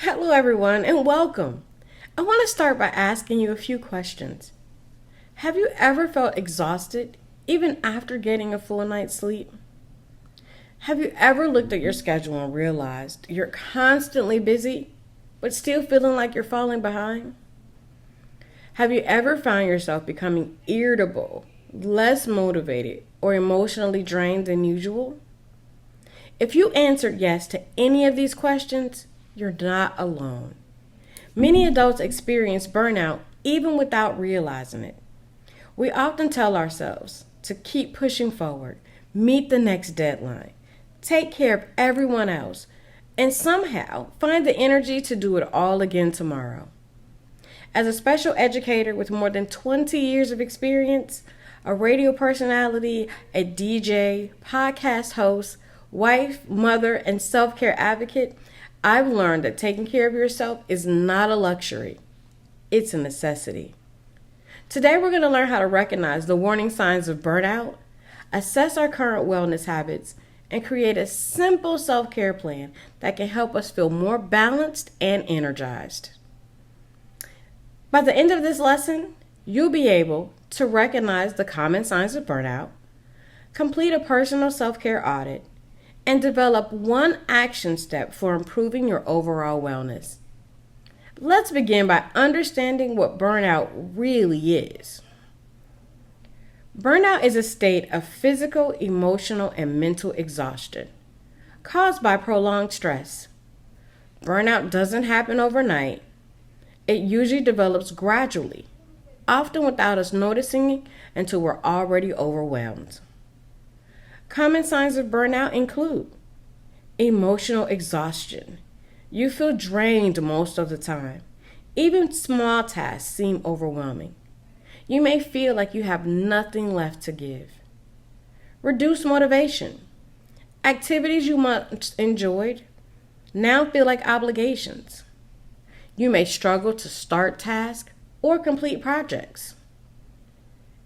Hello, everyone, and welcome. I want to start by asking you a few questions. Have you ever felt exhausted, even after getting a full night's sleep? Have you ever looked at your schedule and realized you're constantly busy, but still feeling like you're falling behind? Have you ever found yourself becoming irritable, less motivated, or emotionally drained than usual? If you answered yes to any of these questions, you're not alone. Many adults experience burnout even without realizing it. We often tell ourselves to keep pushing forward, meet the next deadline, take care of everyone else, and somehow find the energy to do it all again tomorrow. As a special educator with more than 20 years of experience, a radio personality, a DJ, podcast host, wife, mother, and self-care advocate, I've learned that taking care of yourself is not a luxury. It's a necessity. Today we're going to learn how to recognize the warning signs of burnout, assess our current wellness habits, and create a simple self-care plan that can help us feel more balanced and energized. By the end of this lesson, you'll be able to recognize the common signs of burnout, complete a personal self-care audit, and develop one action step for improving your overall wellness. Let's begin by understanding what burnout really is. Burnout is a state of physical, emotional, and mental exhaustion caused by prolonged stress. Burnout doesn't happen overnight. It usually develops gradually, often without us noticing until we're already overwhelmed. Common signs of burnout include emotional exhaustion. You feel drained most of the time. Even small tasks seem overwhelming. You may feel like you have nothing left to give. Reduced motivation. Activities you once enjoyed now feel like obligations. You may struggle to start tasks or complete projects.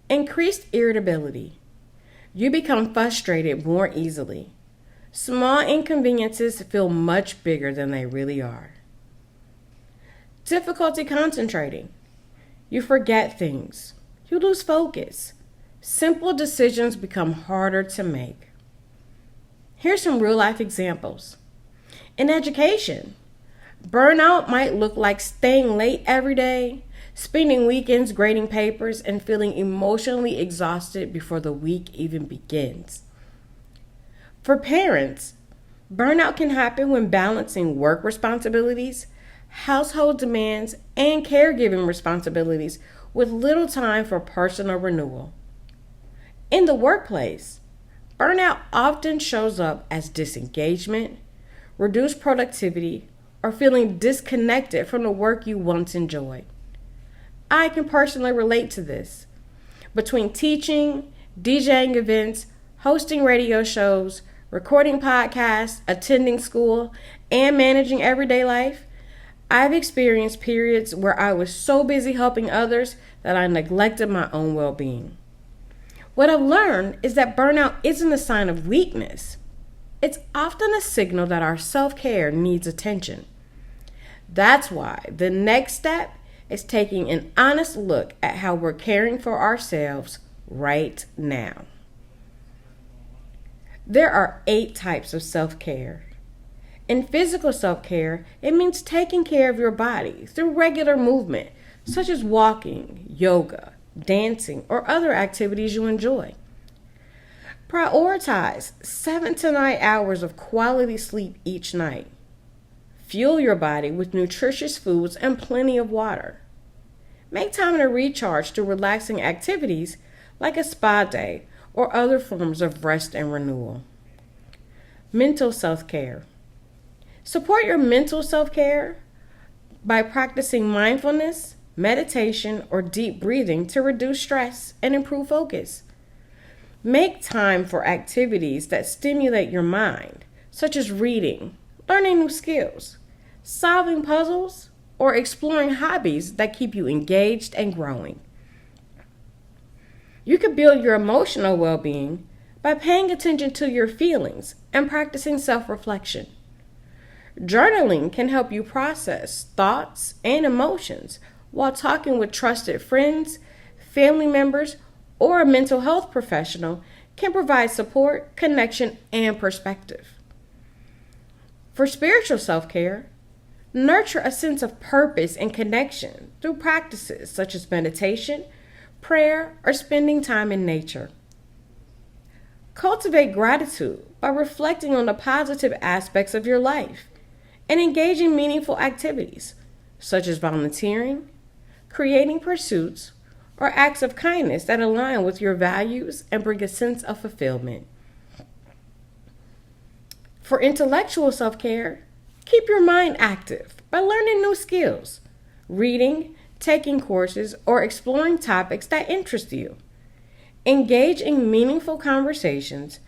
Increased irritability. You become frustrated more easily. Small inconveniences feel much bigger than they really are. Difficulty concentrating. You forget things. You lose focus. Simple decisions become harder to make. Here's some real-life examples. In education, burnout might look like staying late every day, spending weekends grading papers, and feeling emotionally exhausted before the week even begins. For parents, burnout can happen when balancing work responsibilities, household demands, and caregiving responsibilities with little time for personal renewal. In the workplace, burnout often shows up as disengagement, reduced productivity, or feeling disconnected from the work you once enjoyed. I can personally relate to this. Between teaching, DJing events, hosting radio shows, recording podcasts, attending school, and managing everyday life, I've experienced periods where I was so busy helping others that I neglected my own well-being. What I've learned is that burnout isn't a sign of weakness. It's often a signal that our self-care needs attention. That's why the next step is taking an honest look at how we're caring for ourselves right now. There are 8 types of self-care. In physical self-care, it means taking care of your body through regular movement, such as walking, yoga, dancing, or other activities you enjoy. Prioritize 7 to 9 hours of quality sleep each night. Fuel your body with nutritious foods and plenty of water. Make time to recharge through relaxing activities like a spa day or other forms of rest and renewal. Mental self-care. Support your mental self-care by practicing mindfulness, meditation, or deep breathing to reduce stress and improve focus. Make time for activities that stimulate your mind, such as reading, learning new skills, solving puzzles, or exploring hobbies that keep you engaged and growing. You can build your emotional well-being by paying attention to your feelings and practicing self-reflection. Journaling can help you process thoughts and emotions while talking with trusted friends, family members, or a mental health professional can provide support, connection, and perspective. For spiritual self-care, nurture a sense of purpose and connection through practices such as meditation, prayer, or spending time in nature. Cultivate gratitude by reflecting on the positive aspects of your life and engaging in meaningful activities such as volunteering, creating pursuits, or acts of kindness that align with your values and bring a sense of fulfillment. For intellectual self-care, keep your mind active by learning new skills, reading, taking courses, or exploring topics that interest you. Engage in meaningful conversations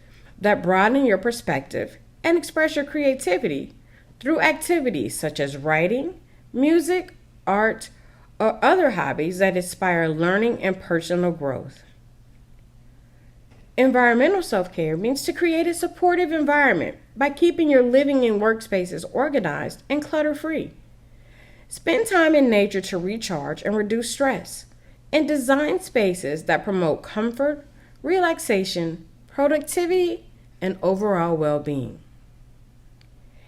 that broaden your perspective and express your creativity through activities such as writing, music, art, or other hobbies that inspire learning and personal growth. Environmental self-care means to create a supportive environment by keeping your living and workspaces organized and clutter-free. Spend time in nature to recharge and reduce stress, and design spaces that promote comfort, relaxation, productivity, and overall well-being.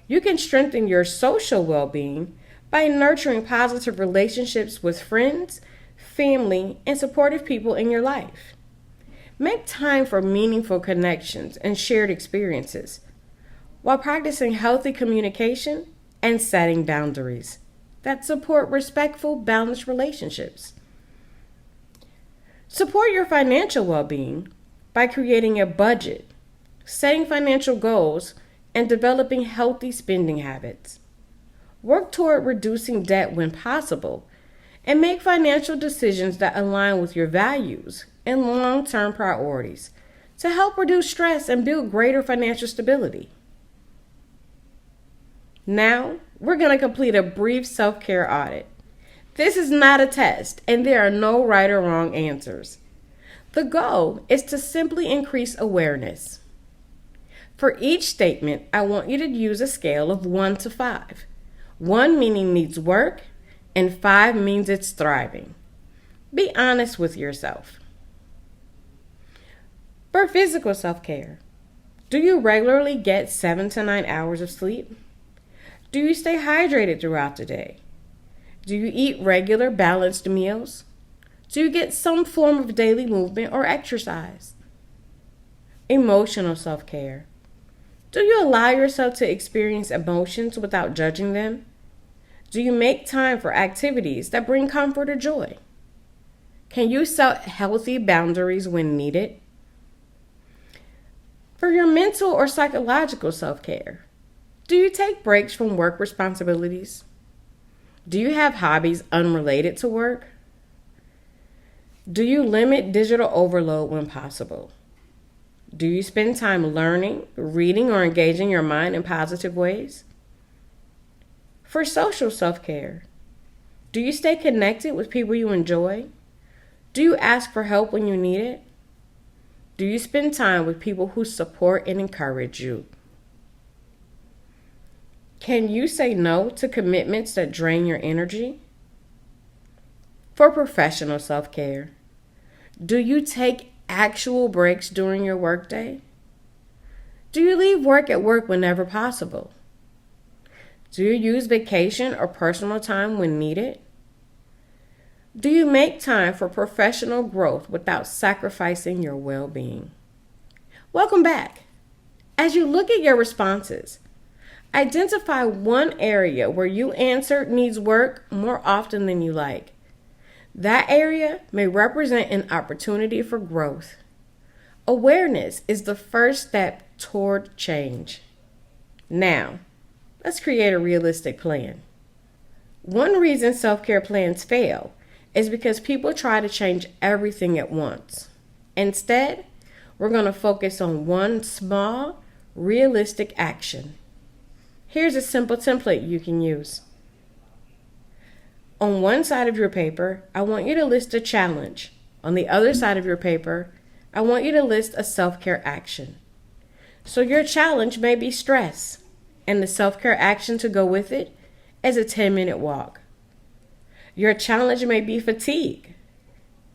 You can strengthen your social well-being by nurturing positive relationships with friends, family, and supportive people in your life. Make time for meaningful connections and shared experiences while practicing healthy communication and setting boundaries that support respectful, balanced relationships. Support your financial well-being by creating a budget, setting financial goals, and developing healthy spending habits. Work toward reducing debt when possible, and make financial decisions that align with your values and long-term priorities to help reduce stress and build greater financial stability. Now, we're going to complete a brief self-care audit. This is not a test, and there are no right or wrong answers. The goal is to simply increase awareness. For each statement, I want you to use a scale of 1 to 5. 1 meaning needs work, and 5 means it's thriving. Be honest with yourself. For physical self-care, do you regularly get 7 to 9 hours of sleep? Do you stay hydrated throughout the day? Do you eat regular, balanced meals? Do you get some form of daily movement or exercise? Emotional self-care. Do you allow yourself to experience emotions without judging them? Do you make time for activities that bring comfort or joy? Can you set healthy boundaries when needed? For your mental or psychological self-care, do you take breaks from work responsibilities? Do you have hobbies unrelated to work? Do you limit digital overload when possible? Do you spend time learning, reading, or engaging your mind in positive ways? For social self-care, do you stay connected with people you enjoy? Do you ask for help when you need it? Do you spend time with people who support and encourage you? Can you say no to commitments that drain your energy? For professional self-care, do you take actual breaks during your workday? Do you leave work at work whenever possible? Do you use vacation or personal time when needed? Do you make time for professional growth without sacrificing your well-being? Welcome back. As you look at your responses, identify one area where you answered needs work more often than you like. That area may represent an opportunity for growth. Awareness is the first step toward change. Now, let's create a realistic plan. One reason self-care plans fail is because people try to change everything at once. Instead, we're going to focus on one small, realistic action. Here's a simple template you can use. On one side of your paper, I want you to list a challenge. On the other side of your paper, I want you to list a self-care action. So your challenge may be stress, and the self-care action to go with it is a 10-minute walk. Your challenge may be fatigue,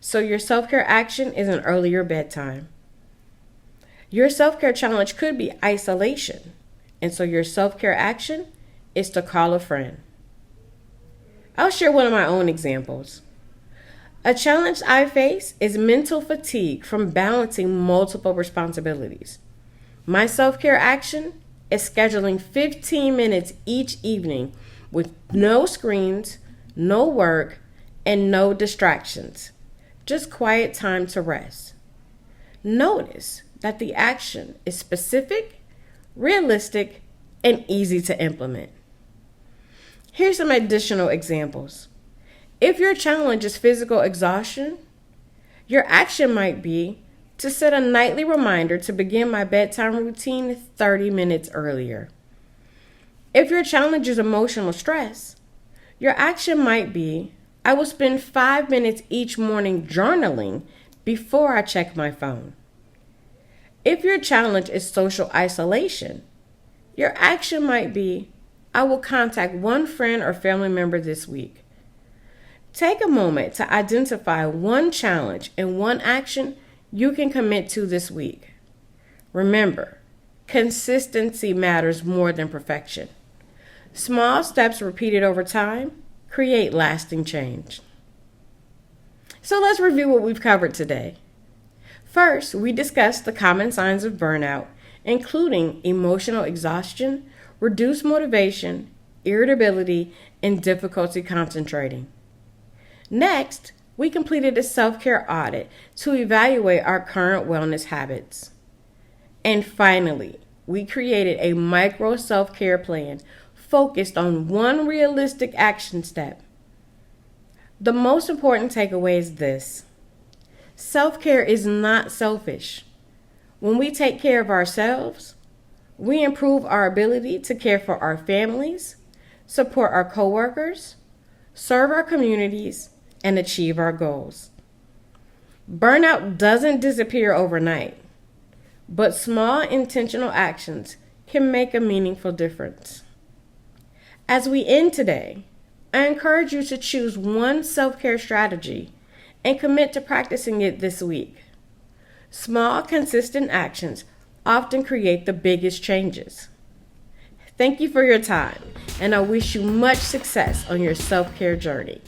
so your self-care action is an earlier bedtime. Your self-care challenge could be isolation, and so your self-care action is to call a friend. I'll share one of my own examples. A challenge I face is mental fatigue from balancing multiple responsibilities. My self-care action is scheduling 15 minutes each evening with no screens, no work, and no distractions. Just quiet time to rest. Notice that the action is specific, realistic, and easy to implement. Here's some additional examples. If your challenge is physical exhaustion, your action might be to set a nightly reminder to begin my bedtime routine 30 minutes earlier. If your challenge is emotional stress, your action might be, I will spend 5 minutes each morning journaling before I check my phone. If your challenge is social isolation, your action might be, I will contact one friend or family member this week. Take a moment to identify one challenge and one action you can commit to this week. Remember, consistency matters more than perfection. Small steps repeated over time create lasting change. So let's review what we've covered today. First, we discussed the common signs of burnout, including emotional exhaustion, reduced motivation, irritability, and difficulty concentrating. Next, we completed a self-care audit to evaluate our current wellness habits. And finally, we created a micro self-care plan focused on one realistic action step. The most important takeaway is this: self-care is not selfish. When we take care of ourselves, we improve our ability to care for our families, support our coworkers, serve our communities, and achieve our goals. Burnout doesn't disappear overnight, but small intentional actions can make a meaningful difference. As we end today, I encourage you to choose one self-care strategy and commit to practicing it this week. Small, consistent actions often create the biggest changes. Thank you for your time, and I wish you much success on your self-care journey.